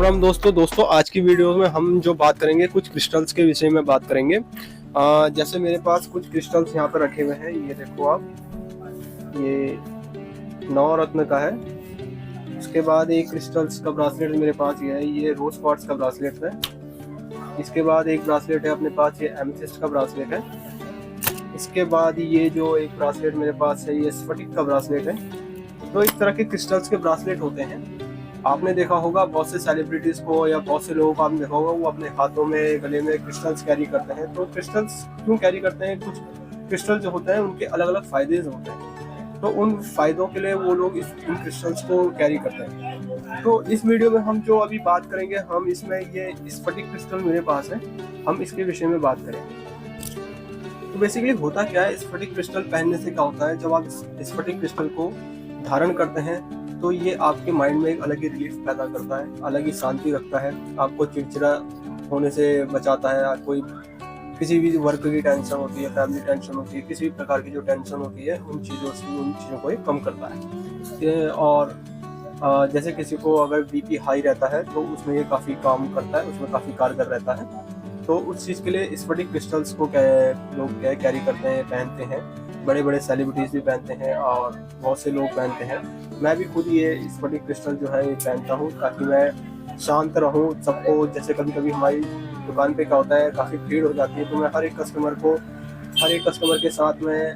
राम दोस्तों आज की वीडियो में हम जो बात करेंगे कुछ क्रिस्टल्स के विषय में बात करेंगे। जैसे मेरे पास कुछ क्रिस्टल्स यहाँ पर रखे हुए हैं, ये देखो आप, ये नवरत्न का है। उसके बाद एक क्रिस्टल्स का ब्रासलेट मेरे पास ये है, ये रोज क्वार्ट्ज का ब्रासलेट है। इसके बाद एक ब्रासलेट है अपने पास, ये एमेथिस्ट का ब्रासलेट है। इसके बाद ये जो एक ब्रासलेट मेरे पास है, ये स्फटिक का ब्रासलेट है। तो इस तरह के क्रिस्टल्स के ब्रासलेट होते हैं। आपने देखा होगा बहुत से सेलिब्रिटीज को या बहुत से लोगों को आपने देखा होगा वो अपने हाथों में, गले में क्रिस्टल्स कैरी करते हैं। तो क्रिस्टल्स क्यों कैरी करते हैं? कुछ क्रिस्टल जो होते हैं उनके अलग अलग फायदे होते हैं, तो उन फायदों के लिए वो लोग इन क्रिस्टल्स को कैरी करते हैं। तो इस वीडियो में हम जो अभी बात करेंगे, हम इसमें ये स्फटिक क्रिस्टल मेरे पास है, हम इसके विषय में बात करेंगे। तो बेसिकली होता क्या है, स्फटिक क्रिस्टल पहनने से क्या होता है, जब आप स्फटिक क्रिस्टल को धारण करते हैं तो ये आपके माइंड में एक अलग ही रिलीफ पैदा करता है, अलग ही शांति रखता है, आपको चिड़चिड़ा होने से बचाता है। कोई किसी भी वर्क की टेंशन होती है, फैमिली टेंशन होती है, किसी भी प्रकार की जो टेंशन होती है, उन चीज़ों को ये कम करता है। और जैसे किसी को अगर बीपी हाई रहता है तो उसमें ये काफ़ी काम करता है, उसमें काफ़ी कारगर रहता है। तो उस चीज़ के लिए स्फटिक क्रिस्टल्स को लोग कैरी करते हैं, पहनते हैं। बड़े बड़े सेलिब्रिटीज भी पहनते हैं और बहुत से लोग पहनते हैं। मैं भी खुद ये स्फटिक क्रिस्टल जो है ये पहनता हूँ ताकि मैं शांत रहूँ। सबको, जैसे कभी कभी हमारी दुकान पे क्या होता है, काफ़ी भीड़ हो जाती है, तो मैं हर एक कस्टमर के साथ में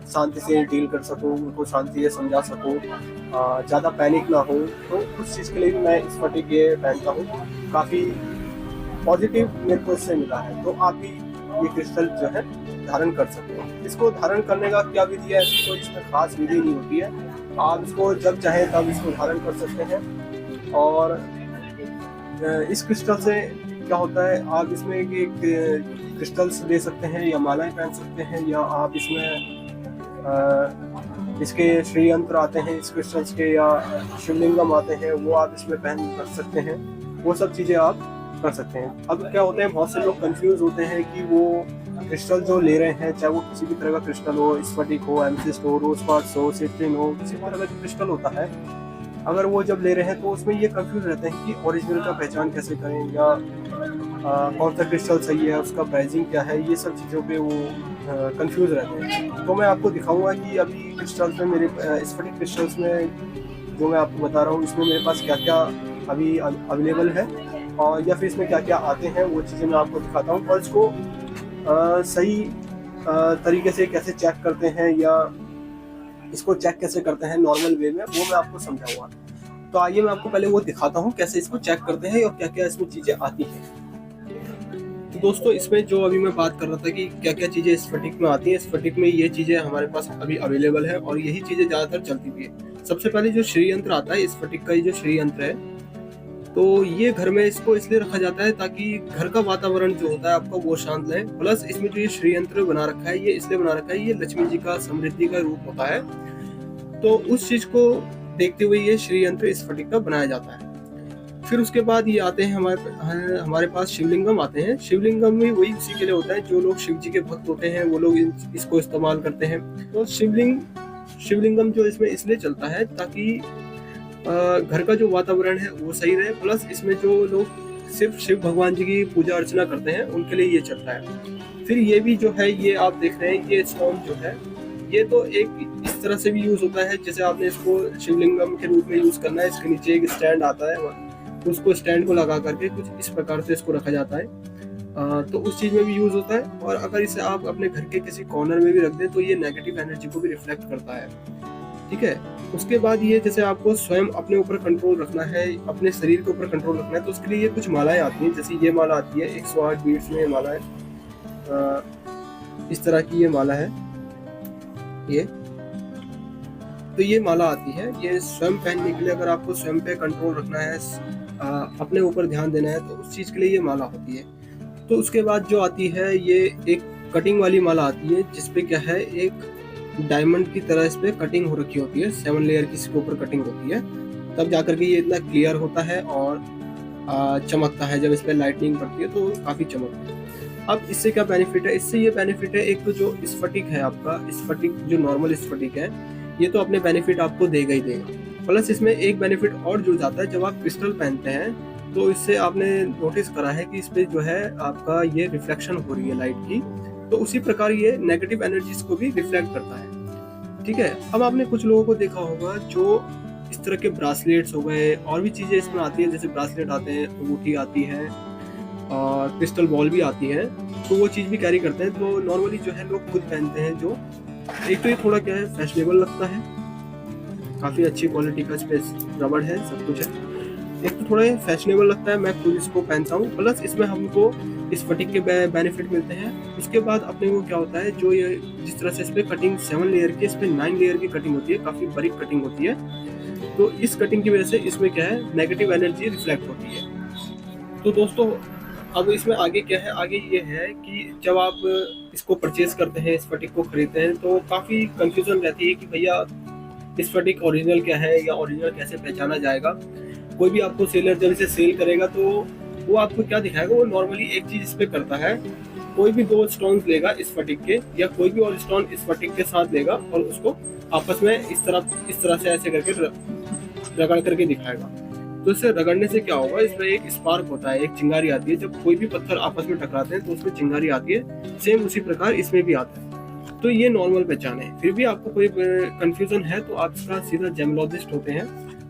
शांति से डील कर सकूँ, उनको शांति से समझा सकूँ, ज़्यादा पैनिक ना हो। तो उस चीज़ के लिए भी मैं स्फटिक ये पहनता हूँ। काफ़ी पॉजिटिव मेरे को इससे मिला है। तो आप भी ये क्रिस्टल जो है धारण कर सकते हैं। इसको धारण करने का क्या विधि है? ऐसी कोई इसमें खास विधि नहीं होती है, आप इसको जब चाहे तब इसको धारण कर सकते हैं। और इस क्रिस्टल से क्या होता है, आप इसमें एक क्रिस्टल्स ले सकते हैं या मालाएं पहन सकते हैं, या आप इसमें इसके श्री यंत्र आते हैं इस क्रिस्टल्स के, या शिवलिंगम आते हैं, वो आप इसमें पहन कर सकते हैं। वो सब चीज़ें आप कर सकते हैं। अब क्या होते हैं, बहुत से लोग कंफ्यूज होते हैं कि वो क्रिस्टल जो ले रहे हैं, चाहे वो किसी भी तरह का क्रिस्टल हो, स्फटिक हो, एमेथिस्ट हो, रोज क्वार्ट्ज हो, सिट्रिन हो, किसी तरह का जो क्रिस्टल होता है, अगर वो जब ले रहे हैं तो उसमें ये कंफ्यूज रहते हैं कि ओरिजिनल का पहचान कैसे करें, या कौन सा क्रिस्टल सही है, उसका प्राइसिंग क्या है, ये सब चीज़ों पे वो कंफ्यूज रहते हैं। तो मैं आपको दिखाऊंगा कि अभी क्रिस्टल्स में, मेरे स्फटिक क्रिस्टल्स में जो मैं आपको बता रहा हूँ, इसमें मेरे पास क्या क्या अभी अवेलेबल है, और या फिर इसमें क्या क्या आते हैं, वो चीज़ें मैं आपको दिखाता हूँ। और इसको सही तरीके से कैसे चेक करते हैं, या इसको चेक कैसे करते हैं नॉर्मल वे में, वो मैं आपको समझाऊंगा। तो आइए मैं आपको पहले वो दिखाता हूँ कैसे इसको चेक करते हैं और क्या क्या इसमें चीज़ें आती हैं। तो दोस्तों, इसमें जो अभी मैं बात कर रहा था कि क्या क्या चीज़ें स्फटिक में आती हैं, स्फटिक में ये चीज़ें हमारे पास अभी अवेलेबल है और यही चीज़ें ज़्यादातर चलती भी है। सबसे पहले जो श्री यंत्र आता है, स्फटिक का ये जो श्री यंत्र है, तो ये घर में इसको इसलिए रखा जाता है ताकि घर का वातावरण जो होता है आपका वो शांत रहे। प्लस इसमें जो ये श्री यंत्र बना रखा है, ये इसलिए बना रखा है, ये लक्ष्मी जी का, समृद्धि का रूप होता है। तो उस चीज को देखते हुए ये श्री यंत्र स्फटिक का बनाया जाता है। फिर उसके बाद ये आते हैं हमारे पास शिवलिंगम आते हैं। शिवलिंगम में वही उसी के लिए होता है, जो लोग शिव जी के भक्त होते हैं वो लोग इसको इस्तेमाल करते हैं। तो शिवलिंगम जो इसमें इसलिए चलता है ताकि घर का जो वातावरण है वो सही रहे। प्लस इसमें जो लोग सिर्फ शिव भगवान जी की पूजा अर्चना करते हैं उनके लिए ये चलता है। फिर ये भी जो है, ये आप देख रहे हैं, ये स्टोन जो है, ये तो एक इस तरह से भी यूज होता है, जैसे आपने इसको शिवलिंगम के रूप में यूज करना है। इसके नीचे एक स्टैंड आता है, उसको स्टैंड को लगा करके कुछ इस प्रकार से इसको रखा जाता है। तो उस चीज में भी यूज होता है। और अगर इसे आप अपने घर के किसी कॉर्नर में भी रख दें तो ये नेगेटिव एनर्जी को भी रिफ्लेक्ट करता है। ठीक है। उसके बाद ये, जैसे आपको स्वयं अपने ऊपर कंट्रोल रखना है, अपने शरीर के ऊपर कंट्रोल रखना है, तो उसके लिए ये कुछ मालाएं आती हैं। जैसे ये माला आती है 108 बीट्स में, ये माला है, इस तरह की ये माला है ये। तो ये माला आती है, ये स्वयं पहनने के लिए, अगर आपको स्वयं पे कंट्रोल रखना है, अपने ऊपर ध्यान देना है, तो उस चीज के लिए ये माला होती है। तो उसके बाद जो आती है, ये एक कटिंग वाली माला आती है, जिसपे क्या है, एक डायमंड की तरह इस पे कटिंग हो रखी होती है, 7 लेयर की इसके ऊपर कटिंग होती है, तब जाकर के ये इतना क्लियर होता है और चमकता है। जब इस पे लाइटनिंग पड़ती है तो काफी चमकता है। अब इससे क्या बेनिफिट है? इससे ये बेनिफिट है, एक तो जो स्फटिक है आपका, स्फटिक जो नॉर्मल स्फटिक है, ये तो अपने बेनिफिट आपको देगा ही देगा। प्लस इसमें एक बेनिफिट और जुड़ जाता है, जब आप क्रिस्टल पहनते हैं तो इससे आपने नोटिस करा है कि इस पे जो है आपका ये रिफ्लेक्शन हो रही है लाइट की, तो उसी प्रकार ये नेगेटिव एनर्जीज को भी रिफ्लेक्ट करता है। ठीक है, अब आपने कुछ लोगों को देखा होगा जो इस तरह के ब्रासलेट्स हो गए और भी चीजें इसमें आती है, जैसे ब्रासलेट आते हैं, अंगूठी आती है और क्रिस्टल बॉल भी आती है, तो वो चीज भी कैरी करते हैं। तो नॉर्मली जो है लोग खुद पहनते हैं, जो एक तो ये थोड़ा क्या है फैशनेबल लगता है, काफी अच्छी क्वालिटी का स्पेस रबड़ है, सब कुछ है, एक तो थोड़ा फैशनेबल लगता है, मैं खुद इसको पहनता हूँ, प्लस इसमें हमको इस फटिक के बेनिफिट मिलते हैं। उसके बाद अपने को क्या होता है, जो ये जिस तरह से इस पे कटिंग 7 लेयर की, इस पे 9 लेयर की कटिंग होती है, काफी बारीक कटिंग होती है, तो इस कटिंग की वजह से इसमें क्या है नेगेटिव एनर्जी रिफ्लेक्ट होती है। तो दोस्तों अब इसमें आगे क्या है, आगे ये है कि जब आप इसको परचेज करते हैं, इस फटिक को खरीदते हैं, तो काफी कंफ्यूजन रहती है कि भैया इस फटिक ओरिजिनल क्या है या ओरिजिनल कैसे पहचाना जाएगा। कोई भी आपको सेलर जब इसे सेल करेगा तो वो आपको क्या दिखाएगा, वो नॉर्मली एक चीज इस पे करता है, कोई भी 2 स्टोन लेगा इस फटिक के, या कोई भी और स्टोन इस फटिक के साथ लेगा और उसको आपस में इस तरह से ऐसे करके रगड़ करके दिखाएगा। तो इससे रगड़ने से क्या होगा, इसमें एक स्पार्क होता है, एक चिंगारी आती है। जब कोई भी पत्थर आपस में टकराते हैं तो उसमें चिंगारी आती है, सेम उसी प्रकार इसमें भी आता है। तो ये नॉर्मल पहचान है। फिर भी आपको कोई कंफ्यूजन है तो आप इसका सीधा जेमोलॉजिस्ट होते हैं,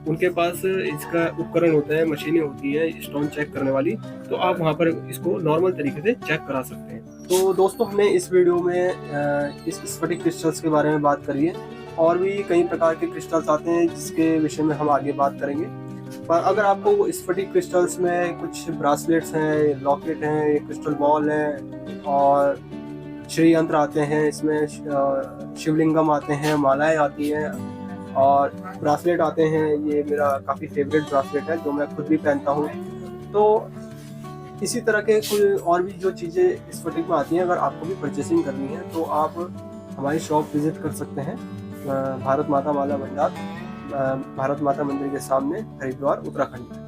उनके पास इसका उपकरण होता है, मशीनें होती हैं स्टोन चेक करने वाली, तो आप वहाँ पर इसको नॉर्मल तरीके से चेक करा सकते हैं। तो दोस्तों हमने इस वीडियो में इस स्फटिक क्रिस्टल्स के बारे में बात करी है, और भी कई प्रकार के क्रिस्टल्स आते हैं जिसके विषय में हम आगे बात करेंगे। पर अगर आपको स्फटिक क्रिस्टल्स में कुछ ब्रासलेट्स हैं, लॉकेट हैं, क्रिस्टल बॉल है और श्री यंत्र आते हैं, इसमें शिवलिंगम आते हैं, मालाएं आती हैं और ब्रासलेट आते हैं, ये मेरा काफ़ी फेवरेट ब्रासलेट है जो मैं खुद भी पहनता हूँ। तो इसी तरह के कोई और भी जो चीज़ें इस फटिक में आती हैं, अगर आपको भी परचेसिंग करनी है तो आप हमारी शॉप विजिट कर सकते हैं, भारत माता माला भंडार, भारत माता मंदिर के सामने, हरिद्वार, उत्तराखंड।